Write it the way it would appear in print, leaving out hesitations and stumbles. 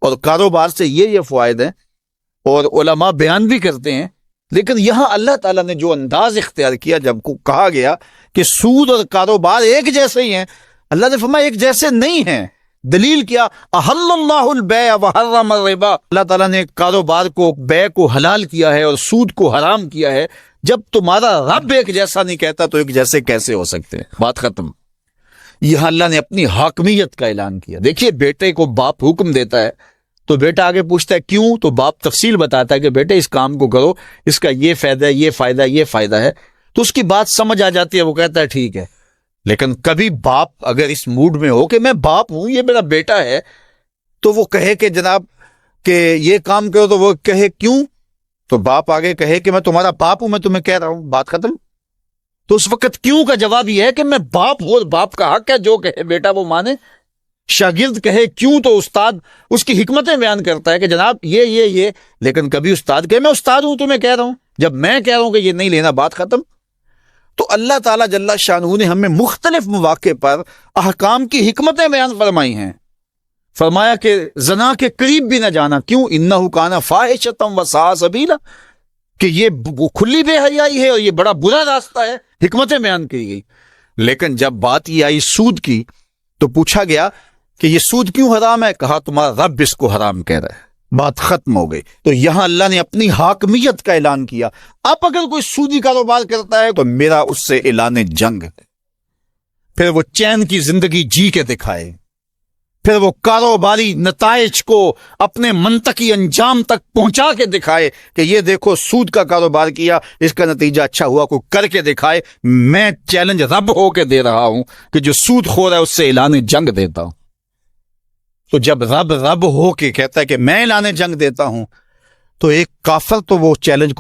اور کاروبار سے یہ فوائد ہیں اور علماء بیان بھی کرتے ہیں، لیکن یہاں اللہ تعالیٰ نے جو انداز اختیار کیا جب کو کہا گیا کہ سود اور کاروبار ایک جیسے ہی ہیں، اللہ نے فرمایا ایک جیسے نہیں ہیں۔ دلیل کیا؟ احل اللہ البیع وحرم الربا، اللہ تعالیٰ نے کاروبار کو، بیع کو حلال کیا ہے اور سود کو حرام کیا ہے۔ جب تمہارا رب ایک جیسا نہیں کہتا تو ایک جیسے کیسے ہو سکتے ہیں؟ بات ختم۔ یہاں اللہ نے اپنی حاکمیت کا اعلان کیا۔ دیکھیے بیٹے کو باپ حکم دیتا ہے تو بیٹا آگے پوچھتا ہے کیوں، تو باپ تفصیل بتاتا ہے کہ بیٹے اس کام کو کرو، اس کا یہ فائدہ ہے، یہ فائدہ ہے، یہ فائدہ ہے، تو اس کی بات سمجھ آ جاتی ہے، وہ کہتا ہے ٹھیک ہے۔ لیکن کبھی باپ اگر اس موڈ میں ہو کہ میں باپ ہوں، یہ میرا بیٹا ہے، تو وہ کہے کہ جناب کہ یہ کام کرو، تو وہ کہے کیوں، تو باپ آگے کہے کہ میں تمہارا باپ ہوں، میں تمہیں کہہ رہا ہوں، بات ختم۔ تو اس وقت کیوں کا جواب یہ ہے کہ میں باپ ہوں اور باپ کا حق ہے جو کہے بیٹا وہ مانے۔ شاگرد کہے کیوں، تو استاد اس کی حکمتیں بیان کرتا ہے کہ جناب یہ، لیکن کبھی استاد کہے میں استاد ہوں تمہیں کہہ رہا ہوں، جب میں کہہ رہا ہوں کہ یہ نہیں لینا، بات ختم۔ تو اللہ تعالیٰ جل شانہ نے ہمیں مختلف مواقع پر احکام کی حکمتیں بیان فرمائی ہیں۔ فرمایا کہ زنا کے قریب بھی نہ جانا، کیوں؟ انہ کان فاحشۃ وساء سبیلا، کہ یہ کھلی بے حیائی ہے اور یہ بڑا برا راستہ ہے، حکمتیں بیان کی گئی۔ لیکن جب بات یہ آئی سود کی تو پوچھا گیا کہ یہ سود کیوں حرام ہے؟ کہا تمہارا رب اس کو حرام کہہ رہا ہے، بات ختم ہو گئی۔ تو یہاں اللہ نے اپنی حاکمیت کا اعلان کیا۔ اب اگر کوئی سودی کاروبار کرتا ہے تو میرا اس سے اعلان جنگ ہے، پھر وہ چین کی زندگی جی کے دکھائے، پھر وہ کاروباری نتائج کو اپنے منطقی انجام تک پہنچا کے دکھائے کہ یہ دیکھو سود کا کاروبار کیا، اس کا نتیجہ اچھا ہوا، کو کر کے دکھائے۔ میں چیلنج رب ہو کے دے رہا ہوں کہ جو سود خور ہے اس سے اعلان جنگ دیتا ہوں۔ تو جب رب ہو کے کہتا ہے کہ میں اعلان جنگ دیتا ہوں، تو ایک کافر تو وہ چیلنج